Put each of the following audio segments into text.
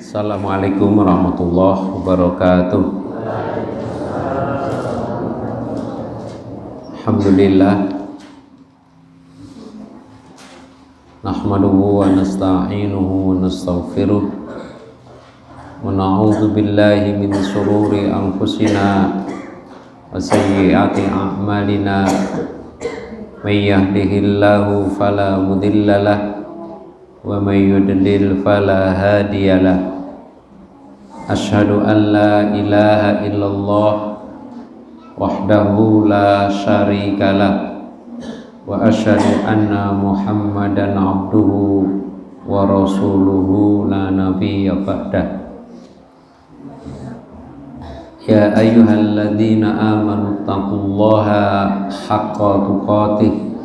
Assalamualaikum warahmatullahi wabarakatuh. Alhamdulillah, nahmaduhu wa nasta'inuhu wa nastaghfiruh wa na'udzu billahi min shururi anfusina wa sayyiati a'malina. May yahdihillahu fala mudilla lahu wa may yudlil fala hadiyalah. Asyhadu an la ilaha illallah wahdahu la syarikalah wa asyhadu anna Muhammadan abduhu wa rasuluhu la nabiyya ba'dah. Ya ayyuhalladzina amanu taqullaha haqqa tuqatih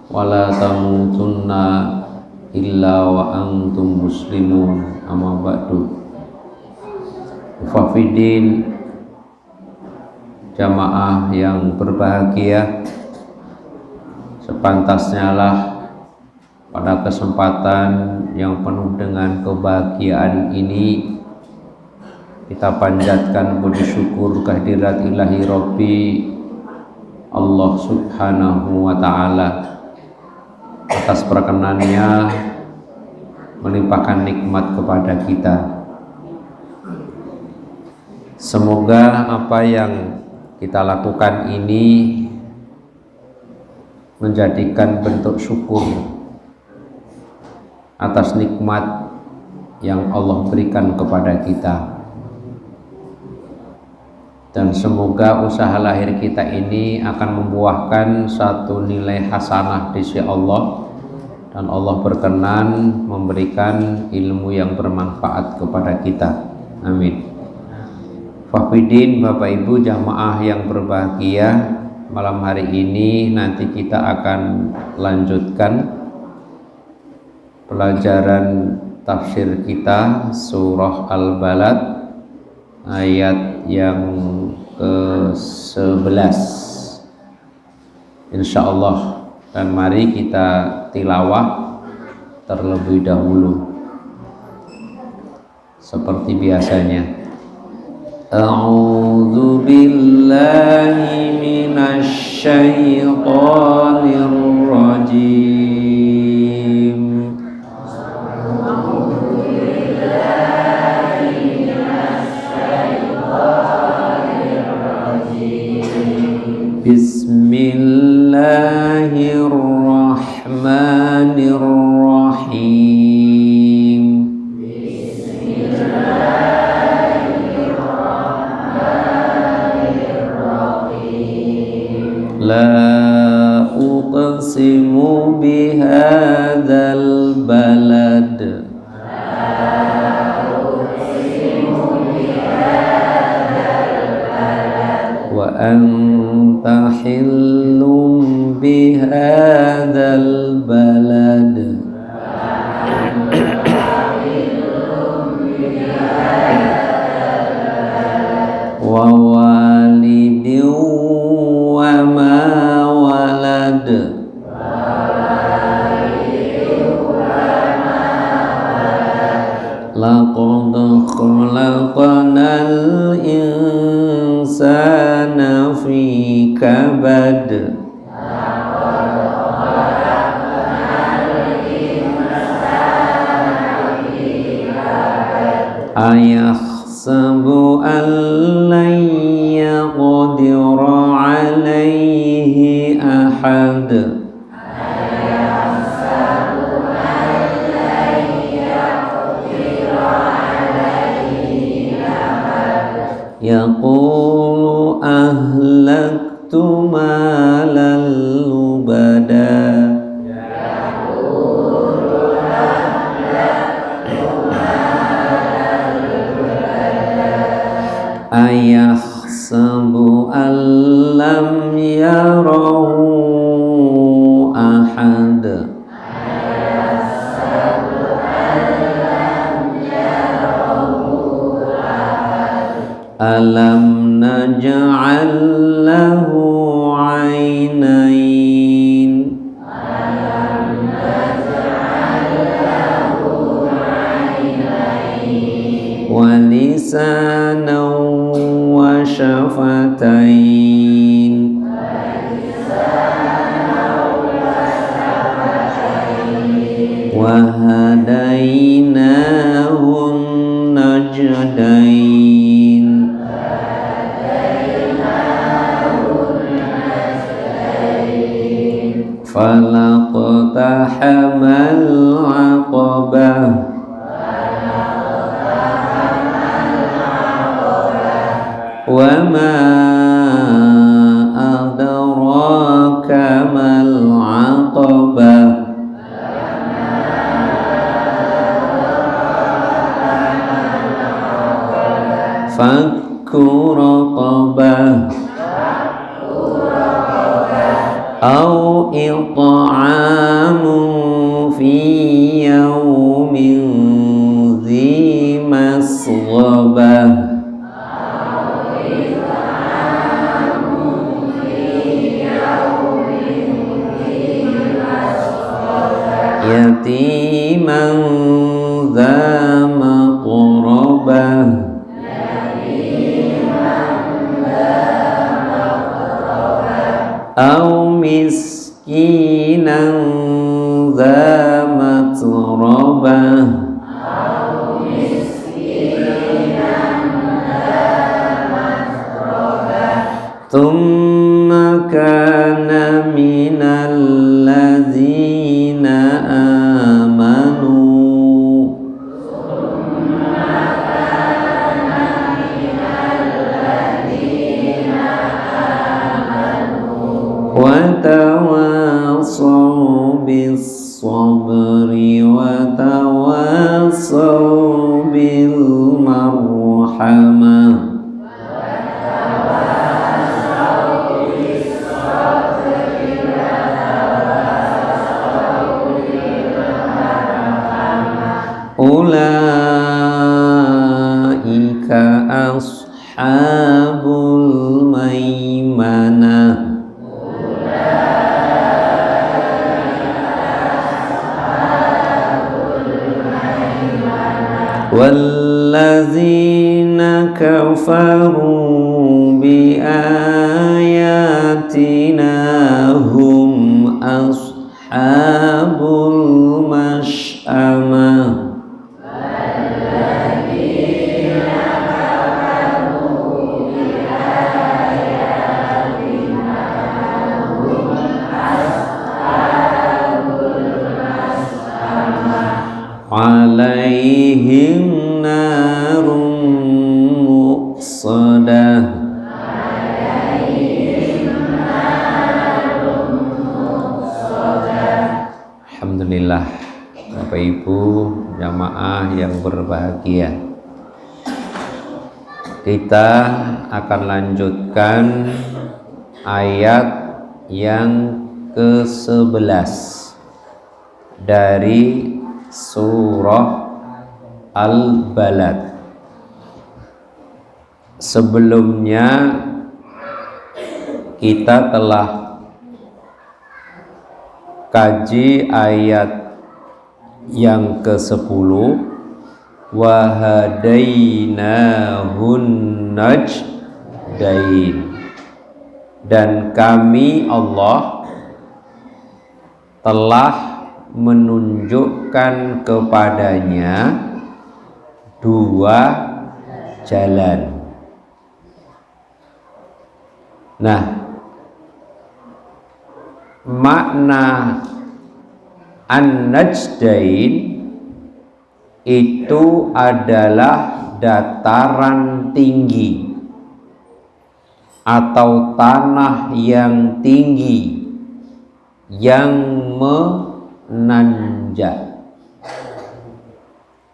wa la tamutunna illa wa antum muslimun. Amma ba'du. Mufaffidin, jamaah yang berbahagia, sepantasnya lah pada kesempatan yang penuh dengan kebahagiaan ini kita panjatkan puji syukur kehadirat ilahi Rabbi Allah subhanahu wa ta'ala atas perkenannya melimpahkan nikmat kepada kita. Semoga apa yang kita lakukan ini menjadikan bentuk syukur atas nikmat yang Allah berikan kepada kita, dan semoga usaha lahir kita ini akan membuahkan satu nilai hasanah di sisi Allah, dan Allah berkenan memberikan ilmu yang bermanfaat kepada kita. Amin. Fahfidin, Bapak Ibu jamaah yang berbahagia, malam hari ini nanti kita akan lanjutkan pelajaran tafsir kita surah Al-Balad ayat yang ke-11 insyaallah, dan mari kita tilawah terlebih dahulu seperti biasanya. A'udzu billahi minasy syaithanir rajim. A'udzu billahi minasy syaithanir rajim. Bismillahirrahmanirrahim. La uqsimu bihadzal balad. Wa anta hillum bihadzal balad. Wa walidin wa ma walad. Laqad khalaqnal insana fi kabad. Ayahsabu an lan yaqdira alayhi ahad. Yaqulu ahlaktu malan lubada. Ayahsabu an lam yarahu ahad. Alam naj'al lahu 'ainain. Alam naj'al lahu 'ainain. lisanan wa syafatain wa hadainahun najdain falaqtahamal aqabah wa ma adraka mal aqabah fakku raqabah au it'amu fi yawmin dhi masghabah yatiman dha maqrabah au miskinan dha matrabah thumma kana minal ladzina amanu wa tawassaw bis sabri wa tawassaw bil marhamah ulaika ashabul maimanah wallazina kafaru bi ayatina hum ashabul mash'amah alaihim narun muqsadah. Alhamdulillah, Bapak Ibu jamaah yang berbahagia, kita akan lanjutkan ayat yang ke-11 dari surah Al-Balad. Sebelumnya kita telah kaji ayat yang ke-10, wa hadainahun najdain, dan kami Allah telah menunjukkan kepadanya dua jalan. Nah, makna an-najdain itu adalah dataran tinggi atau tanah yang tinggi yang menanjak.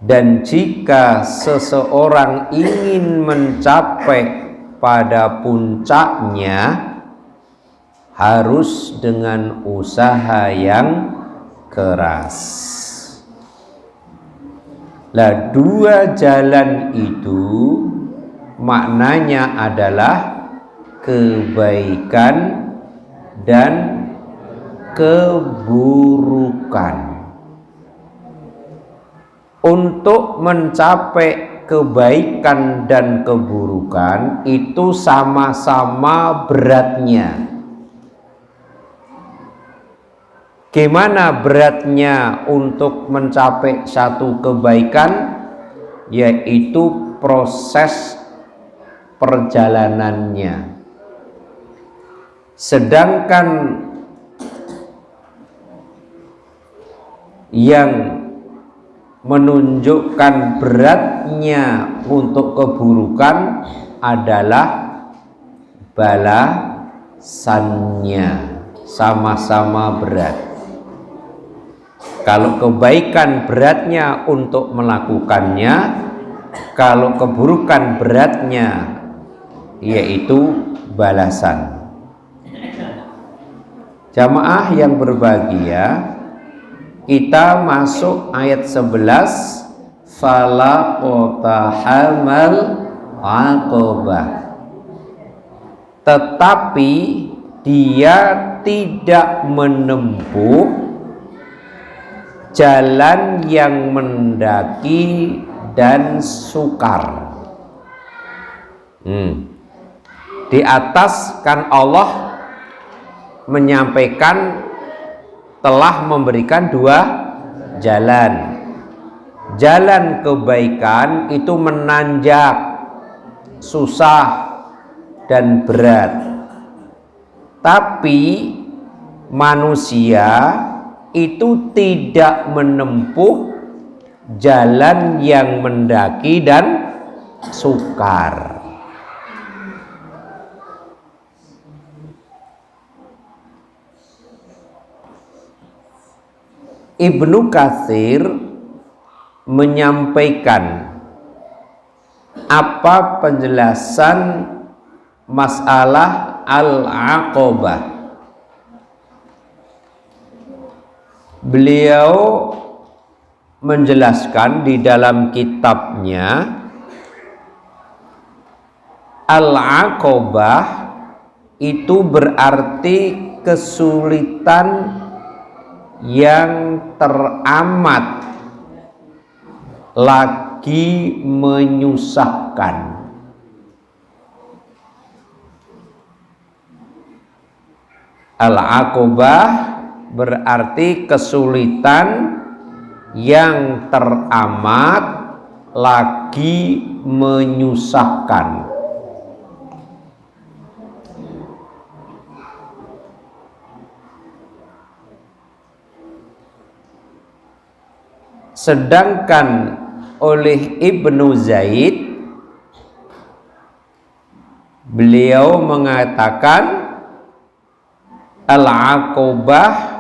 Dan jika seseorang ingin mencapai pada puncaknya, harus dengan usaha yang keras. Lah, dua jalan itu maknanya adalah kebaikan dan keburukan. Untuk mencapai kebaikan dan keburukan itu sama-sama beratnya. Gimana beratnya untuk mencapai satu kebaikan? Yaitu proses perjalanannya. Sedangkan yang menunjukkan beratnya untuk keburukan adalah balasannya, sama-sama berat. Kalau kebaikan beratnya untuk melakukannya, kalau keburukan beratnya yaitu balasan. Jamaah yang berbahagia, kita masuk ayat 11, fala qatahamal aqabah. Tetapi dia tidak menempuh jalan yang mendaki dan sukar. Di atas kan Allah menyampaikan telah memberikan dua jalan. Jalan kebaikan itu menanjak, susah dan berat. Tapi manusia itu tidak menempuh jalan yang mendaki dan sukar. Ibnu Katsir menyampaikan apa penjelasan masalah al-aqabah. Beliau menjelaskan di dalam kitabnya al-aqabah itu berarti kesulitan yang teramat lagi menyusahkan. Al-aqabah berarti kesulitan yang teramat lagi menyusahkan. Sedangkan oleh Ibnu Zaid, beliau mengatakan al-aqabah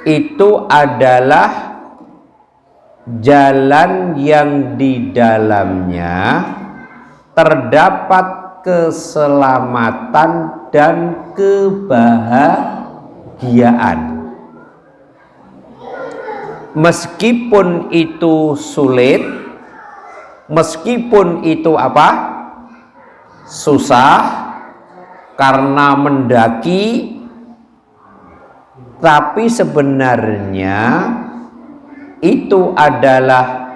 itu adalah jalan yang di dalamnya terdapat keselamatan dan kebahagiaan. Meskipun itu sulit, meskipun itu susah karena mendaki, tapi sebenarnya itu adalah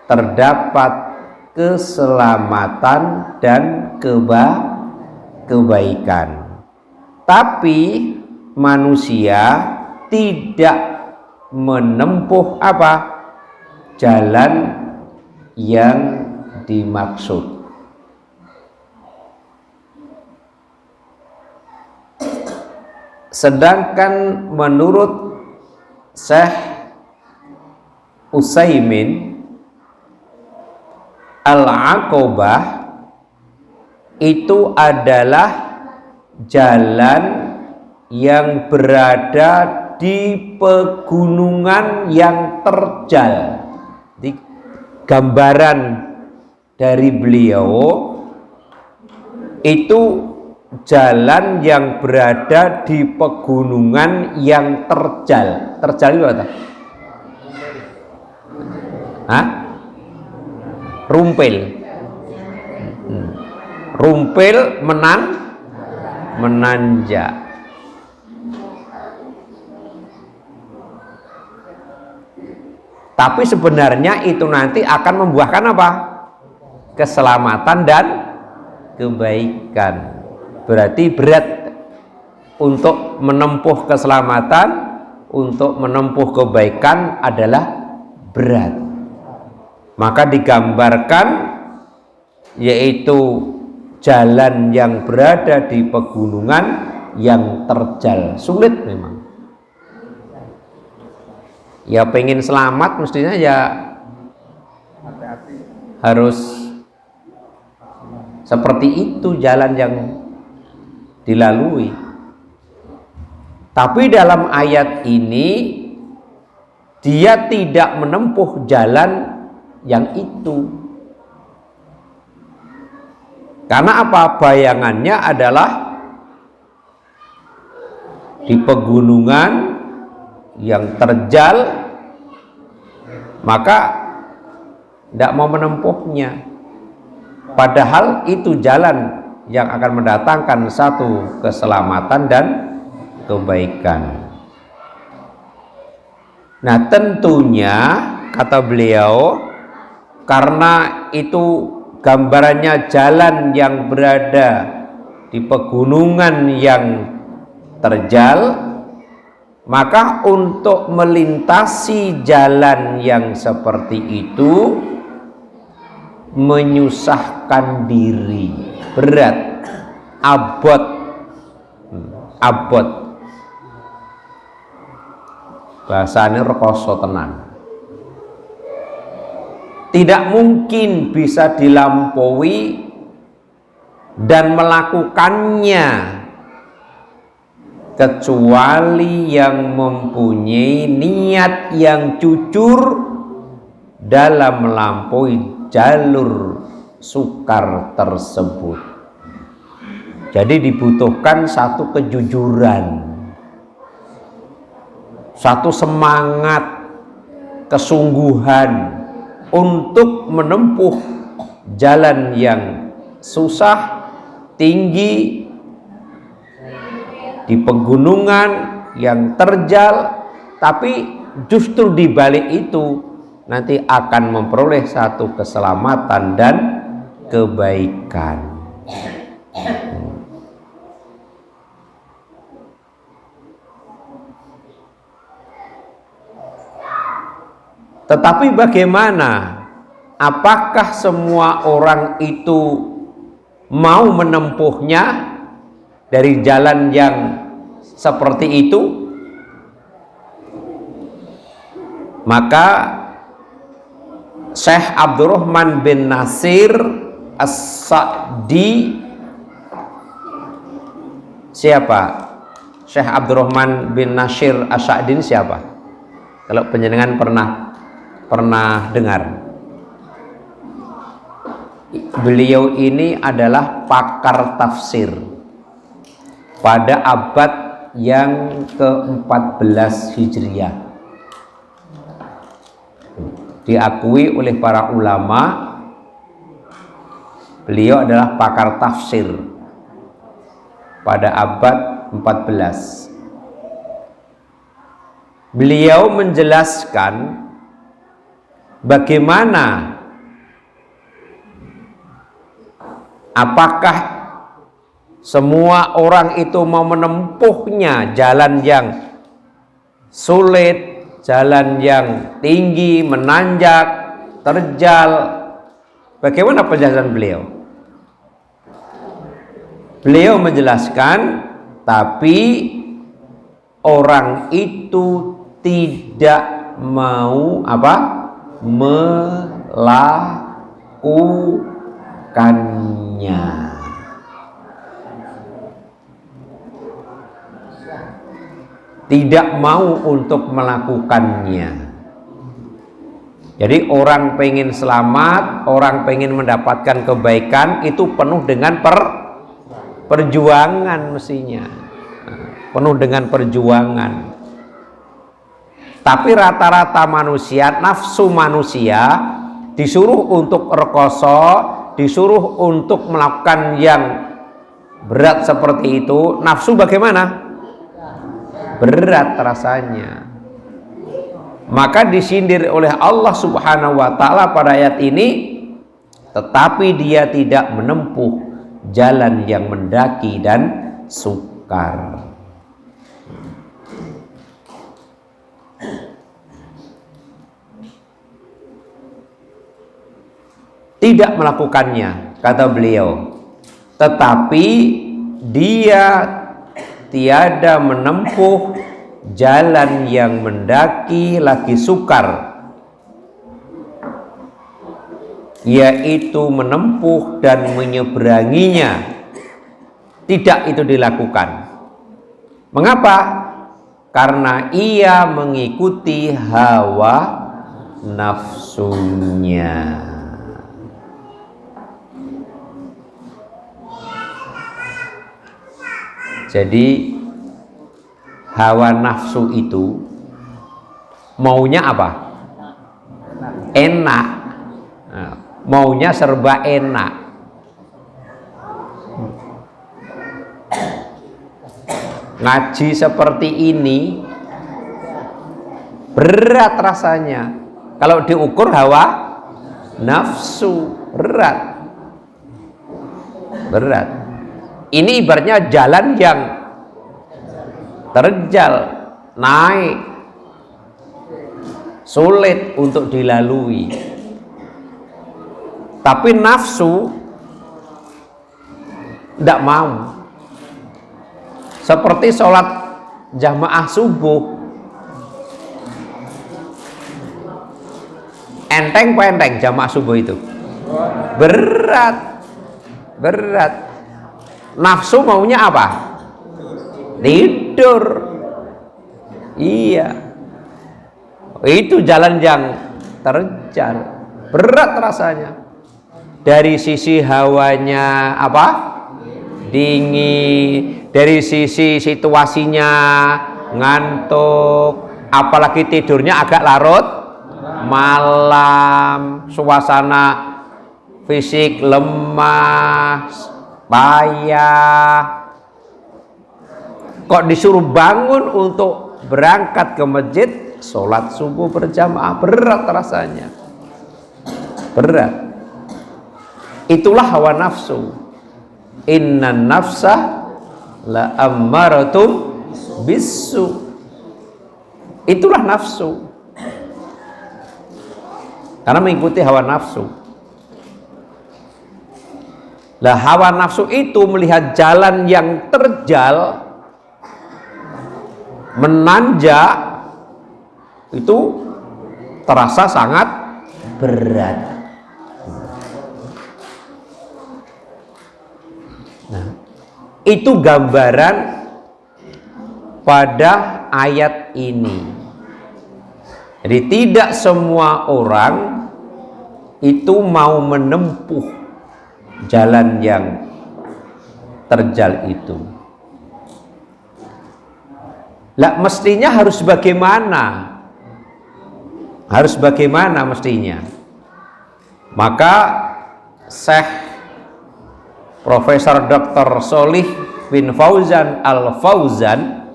terdapat keselamatan dan kebaikan. Tapi manusia tidak menempuh jalan yang dimaksud. Sedangkan menurut Syekh Utsaimin, al-aqabah itu adalah jalan yang berada di pegunungan yang terjal. Di gambaran dari beliau itu jalan yang berada di pegunungan yang terjal. Terjal itu apa? Rumpil. Rumpil menanjak. Tapi sebenarnya itu nanti akan membuahkan apa? Keselamatan dan kebaikan. Berarti berat untuk menempuh keselamatan, untuk menempuh kebaikan adalah berat. Maka digambarkan yaitu jalan yang berada di pegunungan yang terjal, sulit memang. Ya pengen selamat mestinya ya harus seperti itu jalan yang dilalui. Tapi dalam ayat ini dia tidak menempuh jalan yang itu. Karena apa? Bayangannya adalah di pegunungan yang terjal, maka tidak mau menempuhnya. Padahal itu jalan yang akan mendatangkan satu keselamatan dan kebaikan. Nah tentunya kata beliau, karena itu gambarannya jalan yang berada di pegunungan yang terjal, maka untuk melintasi jalan yang seperti itu menyusahkan diri, berat, abot. Bahasanya rekoso tenan. Tidak mungkin bisa dilampaui dan melakukannya kecuali yang mempunyai niat yang jujur dalam melampaui jalur sukar tersebut. Jadi dibutuhkan satu kejujuran, satu semangat, kesungguhan untuk menempuh jalan yang susah, tinggi, di pegunungan yang terjal, tapi justru di balik itu nanti akan memperoleh satu keselamatan dan kebaikan. Tetapi bagaimana? Apakah semua orang itu mau menempuhnya dari jalan yang seperti itu? Maka Syekh Abdurrahman bin Nasir As-Sa'di, siapa? Syekh Abdurrahman bin Nasir As-Sa'di siapa? Kalau penjenengan pernah dengar, beliau ini adalah pakar tafsir pada abad yang ke-14 Hijriah. Diakui oleh para ulama, beliau adalah pakar tafsir pada abad 14. Beliau menjelaskan bagaimana, apakah semua orang itu mau menempuhnya jalan yang sulit, jalan yang tinggi, menanjak, terjal. Bagaimana penjelasan beliau? Beliau menjelaskan, tapi orang itu tidak mau melakukannya. Tidak mau untuk melakukannya. Jadi orang pengen selamat, orang pengen mendapatkan kebaikan, itu penuh dengan perjuangan mestinya. Penuh dengan perjuangan. Tapi rata-rata manusia, nafsu manusia disuruh untuk rekoso, disuruh untuk melakukan yang berat seperti itu, nafsu bagaimana? Berat rasanya. Maka disindir oleh Allah Subhanahu wa taala pada ayat ini, tetapi dia tidak menempuh jalan yang mendaki dan sukar. Tidak melakukannya, kata beliau, tetapi dia tiada menempuh jalan yang mendaki lagi sukar, yaitu menempuh dan menyeberanginya. Tidak itu dilakukan. Mengapa? Karena ia mengikuti hawa nafsunya. Jadi hawa nafsu itu maunya apa? Enak. Nah, maunya serba enak. Ngaji seperti ini berat rasanya. Kalau diukur hawa nafsu, berat. Ini ibaratnya jalan yang terjal, naik, sulit untuk dilalui. Tapi nafsu tidak mau. Seperti sholat jamaah subuh, enteng penteng jamaah subuh itu, berat. Nafsu maunya apa? Tidur. Iya, itu jalan yang terjal, berat rasanya. Dari sisi hawanya apa? Dingin. Dari sisi situasinya ngantuk, apalagi tidurnya agak larut malam, suasana fisik lemah, payah. Kok disuruh bangun untuk berangkat ke masjid, sholat subuh berjamaah, berat rasanya, berat. Itulah hawa nafsu. Inna nafsa la ammaratum bisu. Itulah nafsu, karena mengikuti hawa nafsu. Lah hawa nafsu itu melihat jalan yang terjal, menanjak, itu terasa sangat berat. Nah, itu gambaran pada ayat ini. Jadi tidak semua orang itu mau menempuh jalan yang terjal itu. Lah mestinya harus bagaimana? Harus bagaimana mestinya? Maka Syekh Profesor Dr. Sholih bin Fauzan Al-Fauzan,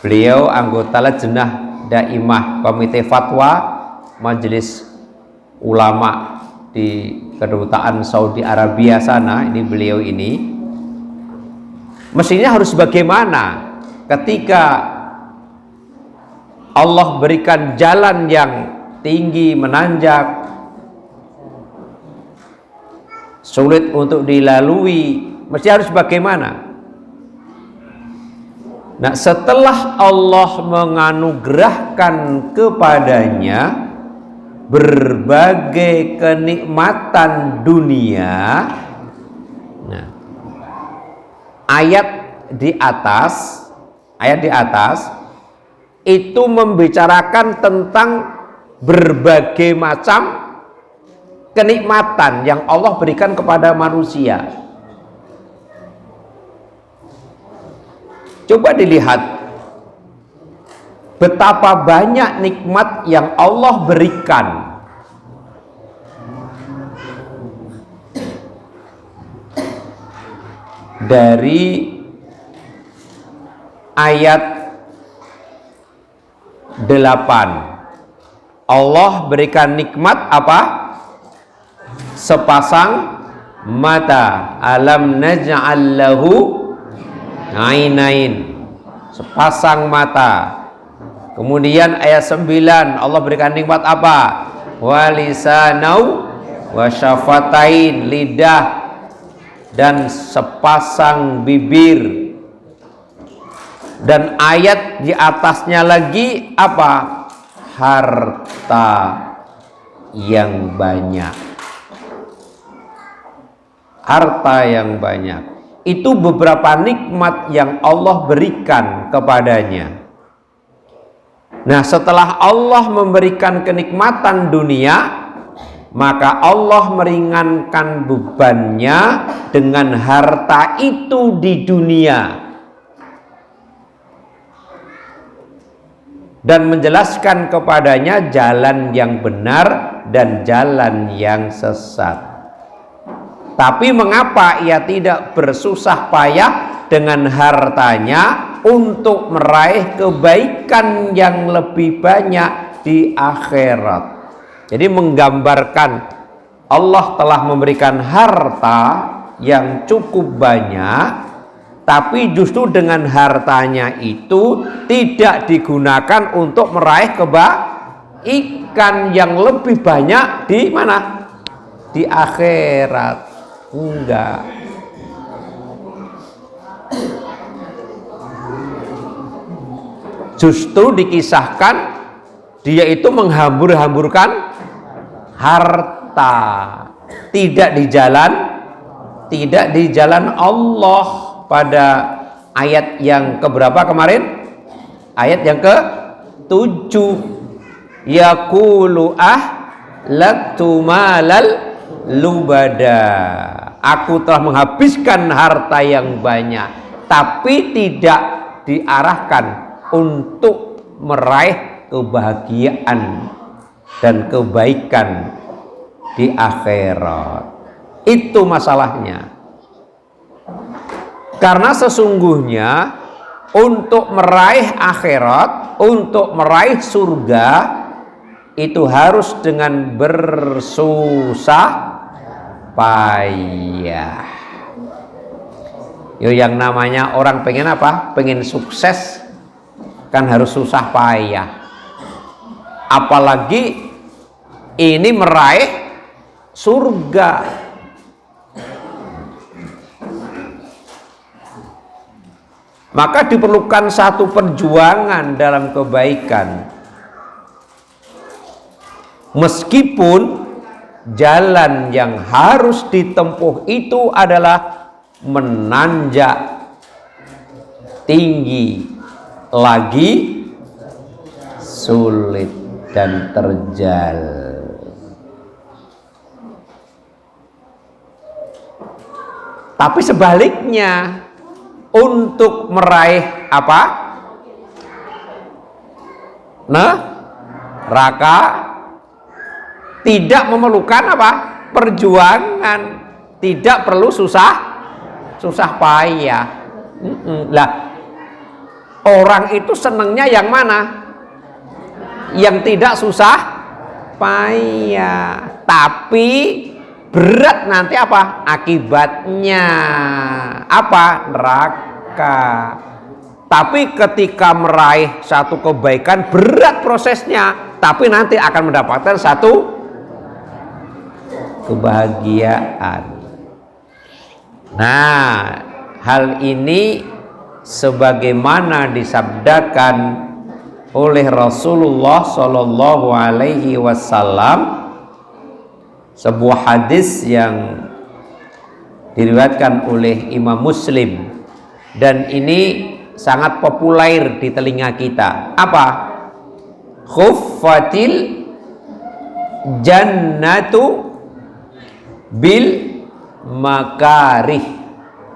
beliau anggota Lajnah Daimah Komite Fatwa Majelis Ulama di Kedutaan Saudi Arabia sana. Ini beliau ini mestinya harus bagaimana ketika Allah berikan jalan yang tinggi menanjak, sulit untuk dilalui, mesti harus bagaimana? Nah, setelah Allah menganugerahkan kepadanya berbagai kenikmatan dunia, nah, ayat di atas itu membicarakan tentang berbagai macam kenikmatan yang Allah berikan kepada manusia. Coba dilihat betapa banyak nikmat yang Allah berikan. Dari ayat 8. Allah berikan nikmat apa? Sepasang mata. Alam naj'al lahu ainain. Sepasang mata. Kemudian ayat 9 Allah berikan nikmat apa? Walisanau wasyafatain, lidah dan sepasang bibir. Dan ayat di atasnya lagi apa? Harta yang banyak. Harta yang banyak. Itu beberapa nikmat yang Allah berikan kepadanya. Nah, setelah Allah memberikan kenikmatan dunia, maka Allah meringankan bebannya dengan harta itu di dunia dan menjelaskan kepadanya jalan yang benar dan jalan yang sesat. Tapi mengapa ia tidak bersusah payah dengan hartanya untuk meraih kebaikan yang lebih banyak di akhirat? Jadi menggambarkan Allah telah memberikan harta yang cukup banyak, tapi justru dengan hartanya itu tidak digunakan untuk meraih kebaikan yang lebih banyak di mana? Di akhirat. Enggak. Justru dikisahkan dia itu menghambur-hamburkan harta, tidak di jalan Allah. Pada ayat yang keberapa kemarin? Ayat yang ke-7. Yaqulu ahlaktu malal lubada. Aku telah menghabiskan harta yang banyak, tapi tidak diarahkan untuk meraih kebahagiaan dan kebaikan di akhirat. Itu masalahnya. Karena sesungguhnya untuk meraih akhirat, untuk meraih surga, itu harus dengan bersusah payah. Yo, yang namanya orang pengen apa? Pengen sukses kan harus susah payah. Apalagi ini meraih surga. Maka diperlukan satu perjuangan dalam kebaikan. Meskipun jalan yang harus ditempuh itu adalah menanjak tinggi, lagi sulit dan terjal. Tapi sebaliknya, untuk meraih apa? Neraka tidak memerlukan apa? Perjuangan, tidak perlu susah payah. Lah, orang itu senangnya yang mana? Yang tidak susah payah, tapi berat nanti apa? Akibatnya apa? Neraka. Tapi ketika meraih satu kebaikan berat prosesnya, tapi nanti akan mendapatkan satu kebahagiaan. Nah, hal ini sebagaimana disabdakan oleh Rasulullah Shallallahu Alaihi Wasallam, sebuah hadis yang diriwayatkan oleh Imam Muslim, dan ini sangat populer di telinga kita. Apa? Khuffatil jannatu bil makarih.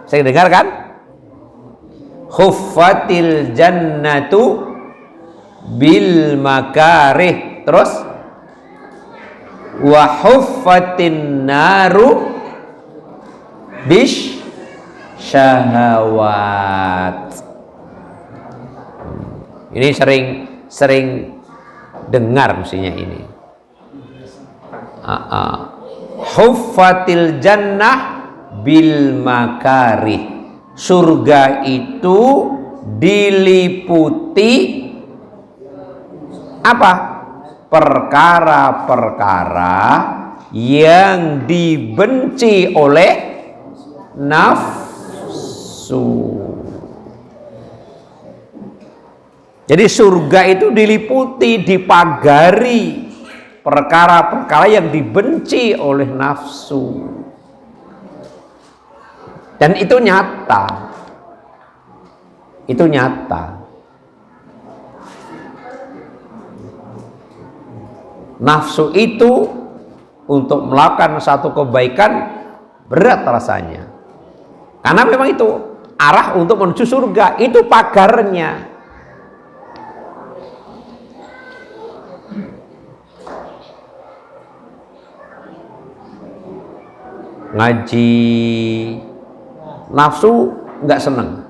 Saya dengar kan? Khuffatil jannatu bil makarih. Terus wa huffatin naru bish syahawat. Ini sering dengar mestinya ini. Huffatil jannah bil makarih. Surga itu diliputi apa? Perkara-perkara yang dibenci oleh nafsu. Jadi surga itu diliputi, dipagari perkara-perkara yang dibenci oleh nafsu. Dan itu nyata. Itu nyata. Nafsu itu untuk melakukan satu kebaikan berat rasanya. Karena memang itu arah untuk menuju surga, itu pagarnya. Ngaji nafsu nggak seneng,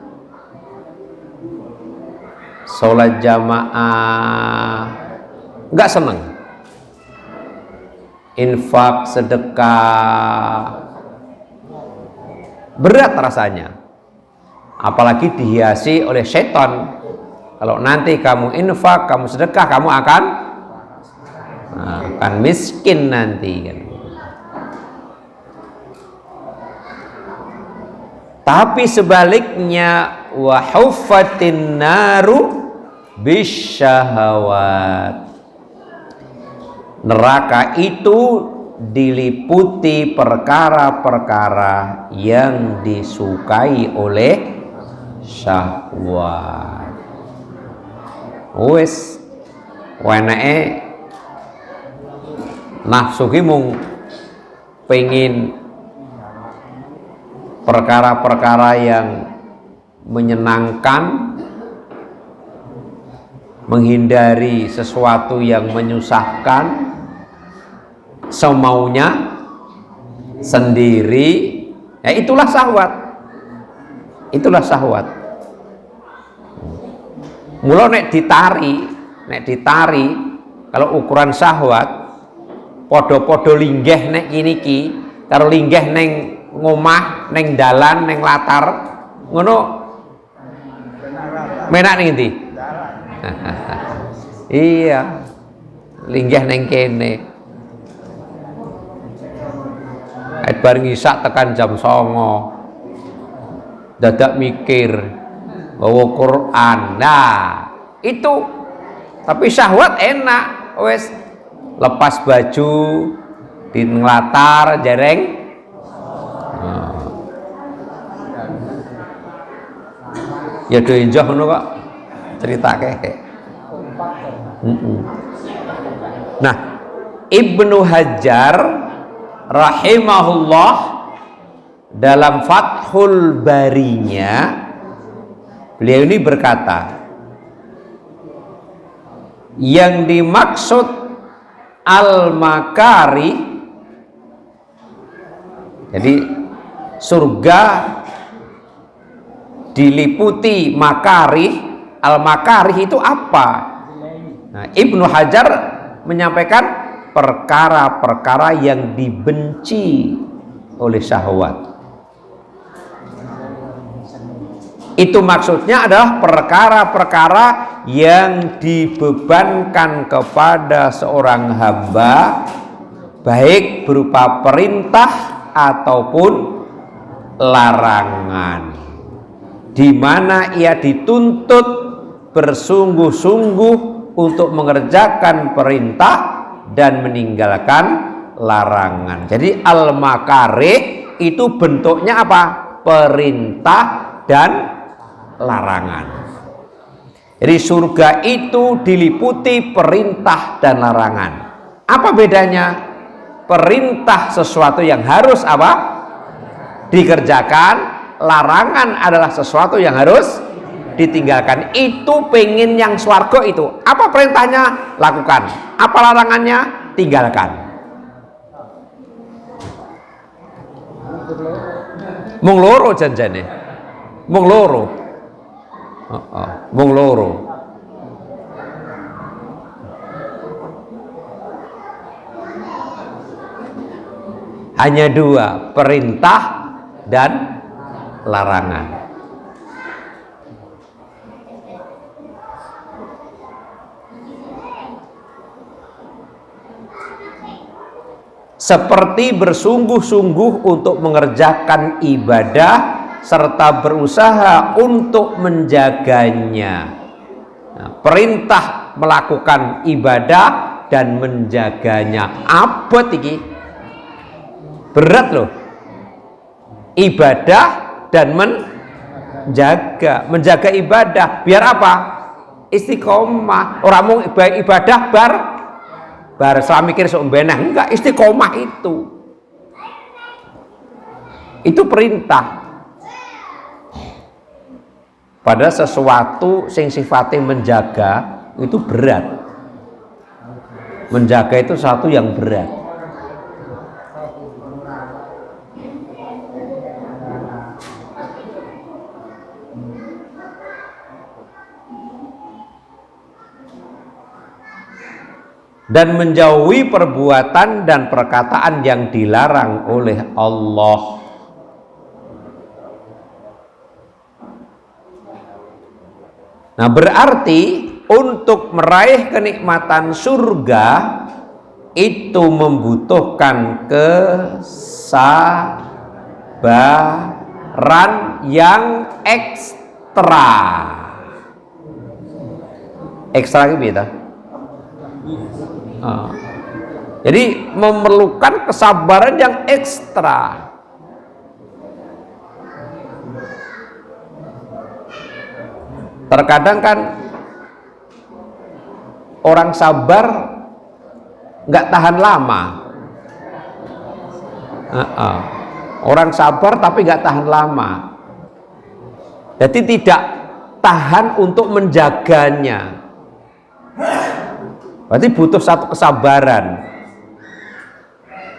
sholat jamaah nggak seneng, infak sedekah berat rasanya, apalagi dihiasi oleh setan. Kalau nanti kamu infak, kamu sedekah, kamu akan miskin nanti kan. Tapi sebaliknya, wa huffatin naru bisyahawat. Neraka itu diliputi perkara-perkara yang disukai oleh syahwat. Wes weneke nafsu ki mung pengin perkara-perkara yang menyenangkan, menghindari sesuatu yang menyusahkan, semaunya sendiri, ya itulah syahwat. Itulah syahwat. Mula nek ditari kalau ukuran syahwat podo-podo linggih nek kini ki karo linggih neng ngomah, neng dalan, neng latar, ngono menak ning ndi? Iya, linggih neng kene. Ait bareng isak tekan jam 09.00 dadak mikir bawa Quran. Nah, itu tapi syahwat enak, wes lepas baju di nglatar jereng. Ya do enjoh ngono kok ceritake. Nah, Ibnu Hajar rahimahullah dalam Fathul Barinya beliau ini berkata, yang dimaksud al-makari, jadi surga diliputi makarih. Al-makarih itu apa? Nah, Ibnu Hajar menyampaikan perkara-perkara yang dibenci oleh syahwat. Itu maksudnya adalah perkara-perkara yang dibebankan kepada seorang hamba, baik berupa perintah ataupun larangan, di mana ia dituntut bersungguh-sungguh untuk mengerjakan perintah dan meninggalkan larangan. Jadi al-makarih itu bentuknya apa? Perintah dan larangan. Jadi surga itu diliputi perintah dan larangan. Apa bedanya? Perintah sesuatu yang harus apa? Dikerjakan, larangan adalah sesuatu yang harus ditinggalkan. Itu pengen yang swarga itu. Apa perintahnya? Lakukan. Apa larangannya? Tinggalkan. Mung loro janjane. Mung loro. Mung loro. Hanya dua, perintah dan larangan. Seperti bersungguh-sungguh untuk mengerjakan ibadah serta berusaha untuk menjaganya. Nah, perintah melakukan ibadah dan menjaganya. Apa ini? Berat loh. Ibadah dan menjaga ibadah. Biar apa? Istiqomah. Orang mau ibadah bar setelah mikir seumbenah, enggak, istiqomah itu perintah. Pada sesuatu sing sifatnya menjaga itu berat. Menjaga itu sesuatu yang berat. Dan menjauhi perbuatan dan perkataan yang dilarang oleh Allah. Nah, berarti untuk meraih kenikmatan surga itu membutuhkan kesabaran yang ekstra. Ekstra gitu. Jadi memerlukan kesabaran yang ekstra. Terkadang kan orang sabar nggak tahan lama. Orang sabar tapi nggak tahan lama. Jadi tidak tahan untuk menjaganya. Berarti butuh satu kesabaran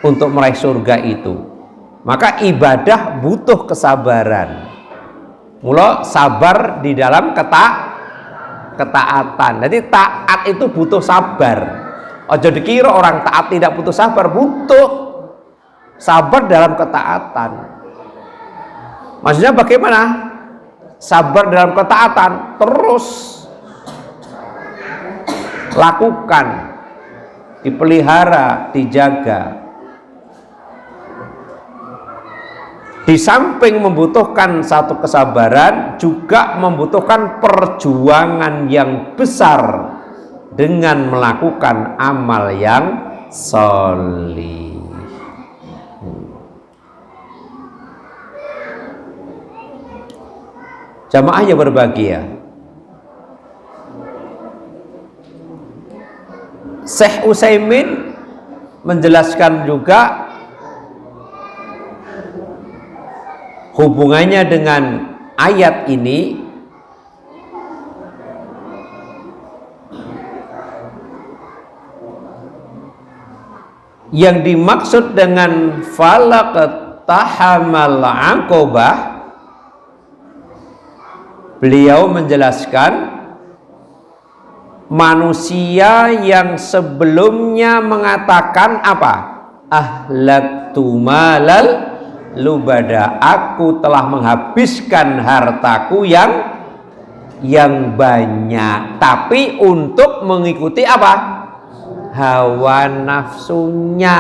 untuk meraih surga itu. Maka ibadah butuh kesabaran. Mula sabar di dalam ketaatan. Jadi taat itu butuh sabar. Ojo dikira orang taat tidak butuh sabar, butuh sabar dalam ketaatan. Maksudnya bagaimana? Sabar dalam ketaatan, terus lakukan, dipelihara, dijaga. Di samping membutuhkan satu kesabaran, juga membutuhkan perjuangan yang besar dengan melakukan amal yang sholih. Jamaah yang berbahagia, Syekh Utsaimin menjelaskan juga hubungannya dengan ayat ini. Yang dimaksud dengan falaqtahamal aqobah, beliau menjelaskan manusia yang sebelumnya mengatakan apa? Ahlaktu malal lubada, aku telah menghabiskan hartaku yang banyak, tapi untuk mengikuti apa? Hawa nafsunya.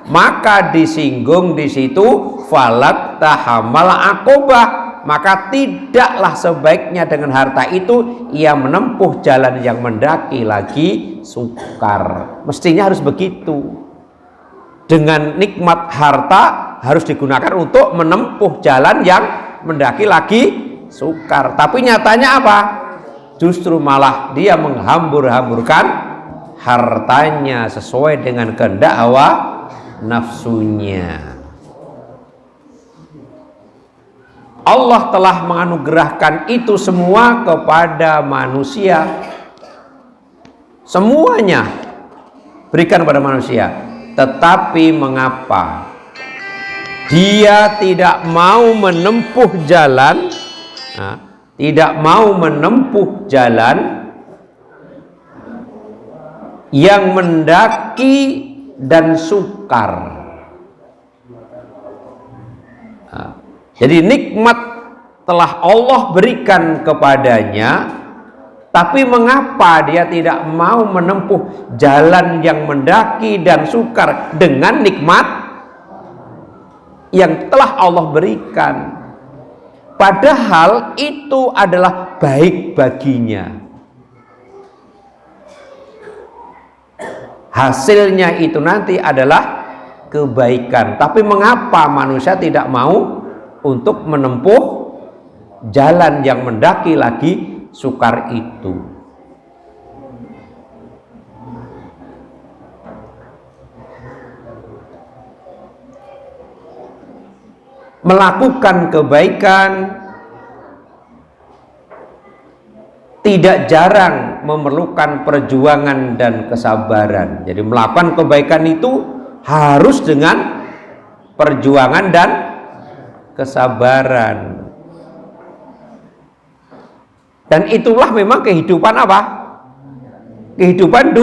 Maka disinggung di situ falaqtahamal aqobah, maka tidaklah sebaiknya dengan harta itu ia menempuh jalan yang mendaki lagi sukar. Mestinya harus begitu. Dengan nikmat harta harus digunakan untuk menempuh jalan yang mendaki lagi sukar. Tapi nyatanya apa? Justru malah dia menghambur-hamburkan hartanya sesuai dengan kehendak hawa nafsunya. Allah telah menganugerahkan itu semua kepada manusia. Semuanya berikan kepada manusia. Tetapi mengapa dia tidak mau menempuh jalan, yang mendaki dan sukar? Jadi nikmat telah Allah berikan kepadanya, tapi mengapa dia tidak mau menempuh jalan yang mendaki dan sukar dengan nikmat yang telah Allah berikan? Padahal itu adalah baik baginya. Hasilnya itu nanti adalah kebaikan. Tapi mengapa manusia tidak mau untuk menempuh jalan yang mendaki lagi sukar itu? Melakukan kebaikan tidak jarang memerlukan perjuangan dan kesabaran. Jadi melakukan kebaikan itu harus dengan perjuangan dan kesabaran. Dan itulah memang kehidupan apa? Kehidupan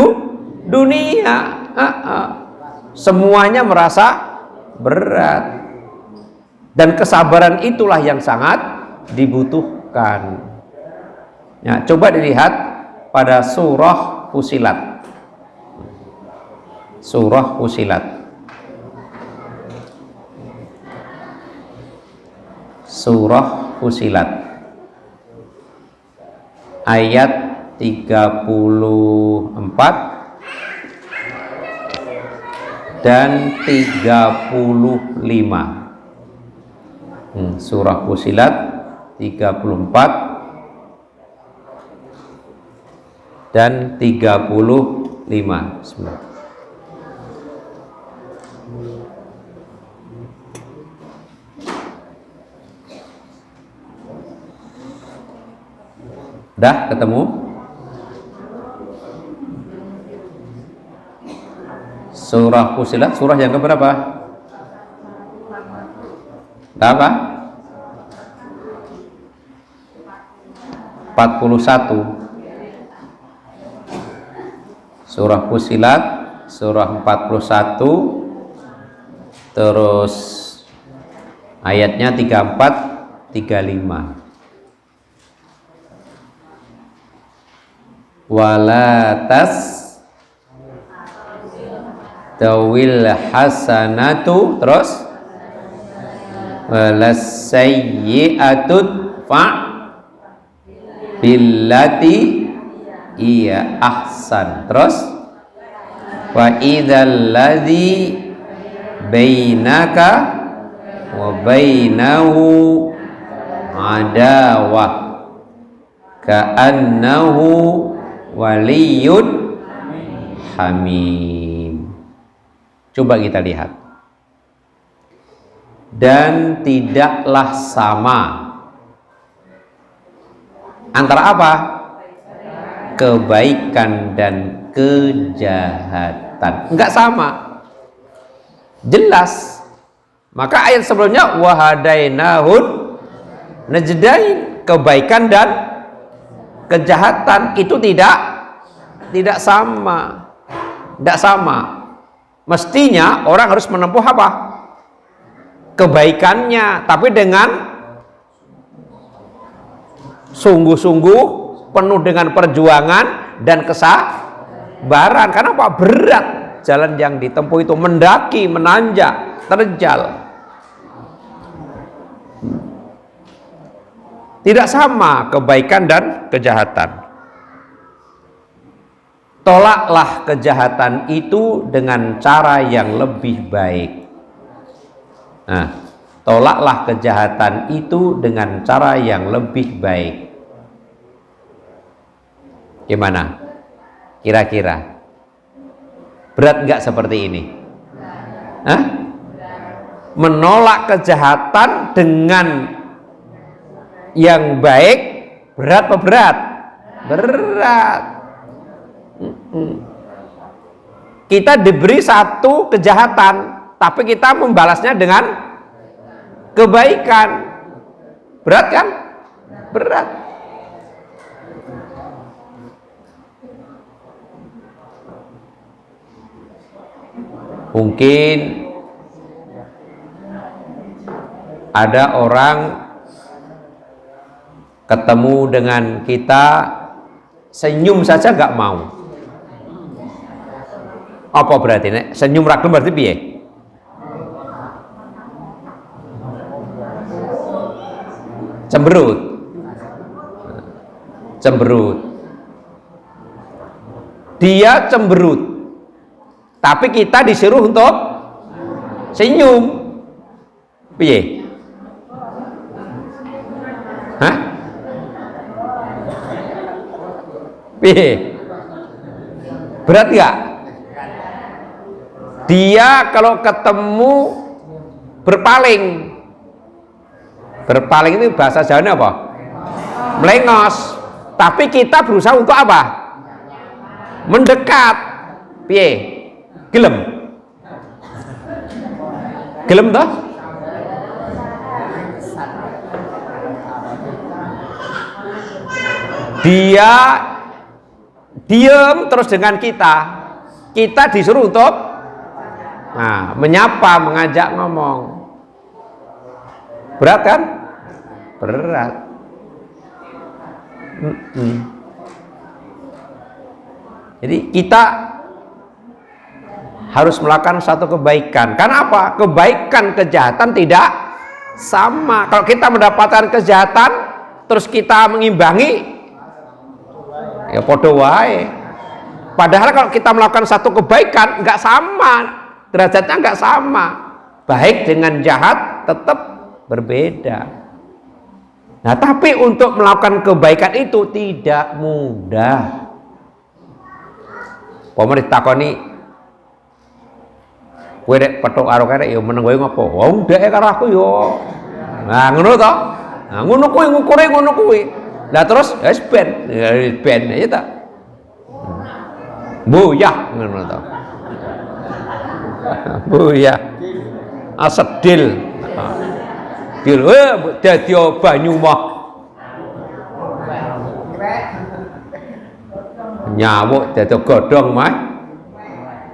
dunia. Semuanya merasa berat. Dan kesabaran itulah yang sangat dibutuhkan. Ya, coba dilihat pada surah Fusilat. Surah Fusilat. Surah Fusilat. Ayat 34 dan 35. Surah Fusilat 34 dan 35. Bismillah. Dah ketemu? Surah Fusilat surah yang keberapa? Apa? 41. Surah Fusilat surah 41, terus ayatnya 34 35. Wala tawil hasanatu, terus walas sayyi'atut fa billati iya ahsan, terus wa idzal ladzi bainaka wa bainahu adawah ka'annahu waliyun hamim. Coba kita lihat. Dan tidaklah sama antara apa? Kebaikan dan kejahatan. Enggak sama. Jelas. Maka ayat sebelumnya wahadainahun najdain, kebaikan dan kejahatan itu tidak sama. Tidak sama. Mestinya orang harus menempuh apa? Kebaikannya, tapi dengan sungguh-sungguh, penuh dengan perjuangan dan kesabaran. Karena apa? Berat jalan yang ditempuh itu, mendaki, menanjak, terjal. Tidak sama kebaikan dan kejahatan. Tolaklah kejahatan itu dengan cara yang lebih baik. Nah, tolaklah kejahatan itu dengan cara yang lebih baik. Gimana? Kira-kira berat nggak seperti ini? Hah? Menolak kejahatan dengan yang baik berat apa berat? Berat. Kita diberi satu kejahatan, tapi kita membalasnya dengan kebaikan. Berat kan? Berat. Mungkin ada orang ketemu dengan kita, senyum saja nggak mau. Apa berarti nek senyum ragam berarti piye? Cemberut. Cemberut. Dia cemberut, tapi kita disuruh untuk senyum. Piye? Hah? Piye? Berat gak? Dia kalau ketemu berpaling. Berpaling itu bahasa Jawanya apa? Melengos. Tapi kita berusaha untuk apa? Mendekat. Piye? Gelem? Gelem toh? Dia diem terus dengan kita disuruh untuk menyapa, mengajak ngomong. Berat kan? Berat. Jadi kita harus melakukan satu kebaikan. Karena apa? Kebaikan kejahatan tidak sama. Kalau kita mendapatkan kejahatan terus kita mengimbangi, ya podo wae. Padahal kalau kita melakukan satu kebaikan nggak sama, derajatnya nggak sama. Baik dengan jahat tetap berbeda. Nah, tapi untuk melakukan kebaikan itu tidak mudah. Pemerintah takoni, kowe nek petuk karo karek ya meneng kowe ngopo? Wong dhek karo aku yo. Nah, ngono to? Nah, ngono kuwi ngukure ngono kuwi. Lah terus wis ben ya ta. Buyah ngono to. Buyah. Asedil. Dil dadi banyu mah. Nyamuk dadi godhong mah.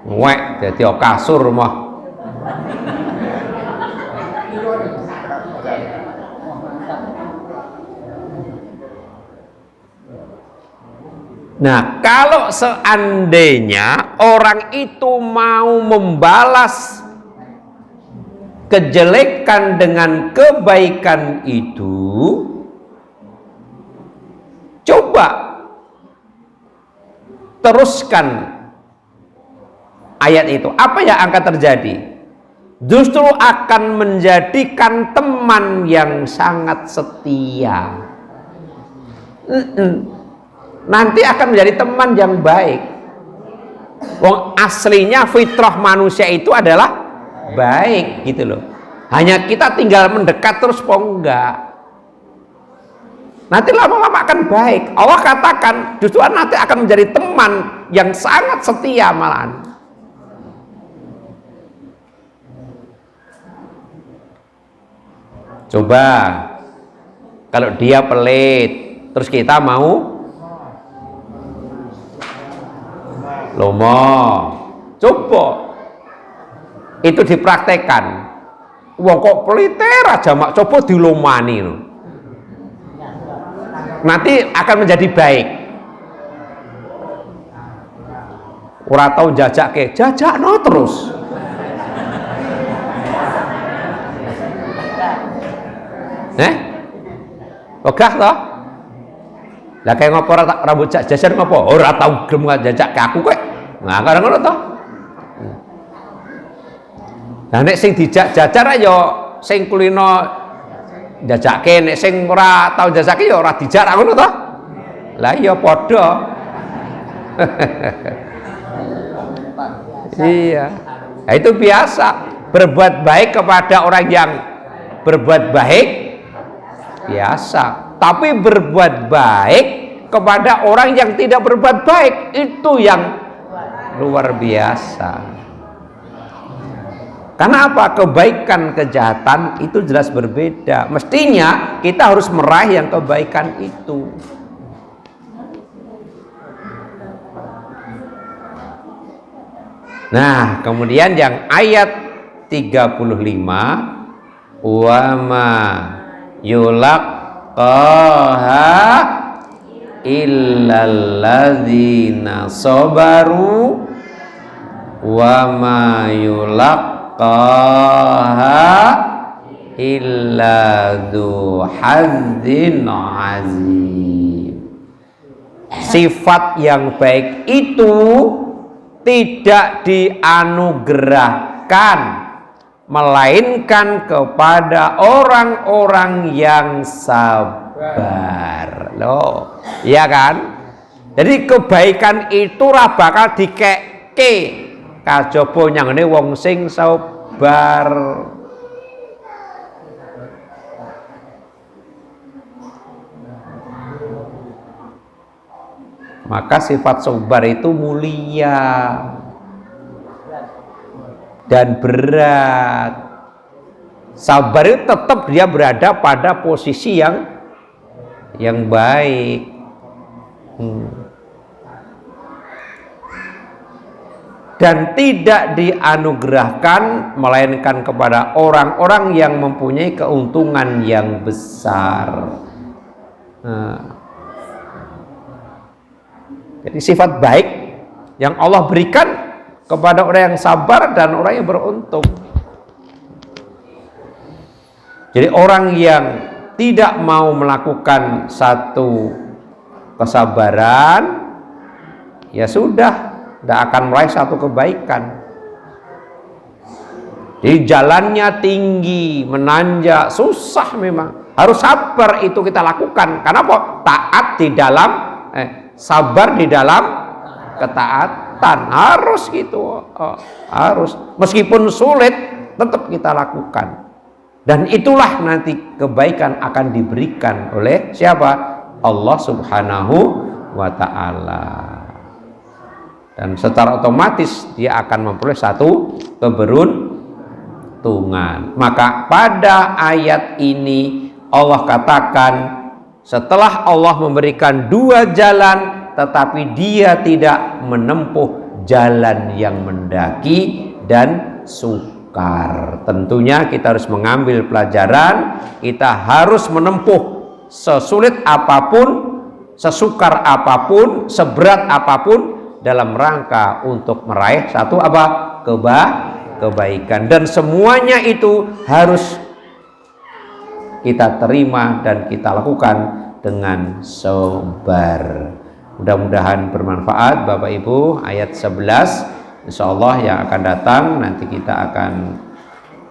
Ngwek dadi kasur mah. Nah, kalau seandainya orang itu mau membalas kejelekan dengan kebaikan itu, coba teruskan ayat itu. Apa yang akan terjadi? Justru akan menjadikan teman yang sangat setia. Nanti akan menjadi teman yang baik. Wong aslinya fitrah manusia itu adalah baik gitu loh. Hanya kita tinggal mendekat terus kok enggak. Nanti lama-lama akan baik. Allah katakan justru nanti akan menjadi teman yang sangat setia malahan. Coba kalau dia pelit terus kita mau lomo, coba itu dipraktekkan. Wong kok peliter aja mak, coba dilomani loh. Nanti akan menjadi baik. Ora tau jajake, jajakno terus. Ogah toh? Lah kayak ngopo rambut jajar ngopo? Ora tau gelem jajak ke aku kok. Nah, kadang ngono toh. Lah nek sing dijak jajar ya sing kulino jajake, nek sing ora tau jajake ya ora dijak ngono toh. Lah iya padha. Iya. Nah, itu biasa berbuat baik kepada orang yang berbuat baik biasa. Tapi berbuat baik kepada orang yang tidak berbuat baik itu yang luar biasa. Karena apa? Kebaikan kejahatan itu jelas berbeda. Mestinya kita harus meraih yang kebaikan itu. Nah, kemudian yang ayat 35, wa ma yulaqaha illalladzina sabaru wa ma yulaqaha illa dzu hazzin azim. Sifat yang baik itu tidak dianugerahkan melainkan kepada orang-orang yang sabar. Loh, iya kan? Jadi kebaikan itu ora bakal dikeke kajaba nyangene wong sing sabar. Maka sifat sabar itu mulia dan berat. Sabar itu tetap dia berada pada posisi yang baik. Dan tidak dianugerahkan melainkan kepada orang-orang yang mempunyai keuntungan yang besar. Jadi sifat baik yang Allah berikan kepada orang yang sabar dan orang yang beruntung. Jadi orang yang tidak mau melakukan satu kesabaran, ya sudah, tidak akan meraih satu kebaikan. Jadi jalannya tinggi, menanjak, susah memang. Harus sabar itu kita lakukan. Karena apa? Taat di dalam sabar di dalam ketaatan, harus gitu. Harus, meskipun sulit tetap kita lakukan. Dan itulah nanti kebaikan akan diberikan oleh siapa? Allah Subhanahu wa ta'ala. Dan secara otomatis dia akan memperoleh satu keberuntungan. Maka pada ayat ini Allah katakan, setelah Allah memberikan dua jalan, tetapi dia tidak menempuh jalan yang mendaki dan sukar. Tentunya kita harus mengambil pelajaran, kita harus menempuh sesulit apapun, sesukar apapun, seberat apapun dalam rangka untuk meraih satu apa? Kebaikan. Dan semuanya itu harus kita terima dan kita lakukan dengan sabar. Mudah-mudahan bermanfaat Bapak Ibu. Ayat 11 insyaallah yang akan datang nanti kita akan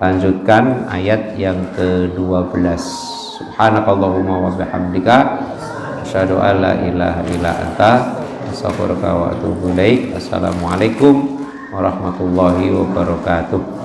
lanjutkan ayat yang ke-12. Subhanakallahumma wa bihamdika asyhadu an la ilaha illa anta astaghfiruka wa atubu ilaik. Assalamualaikum warahmatullahi wabarakatuh.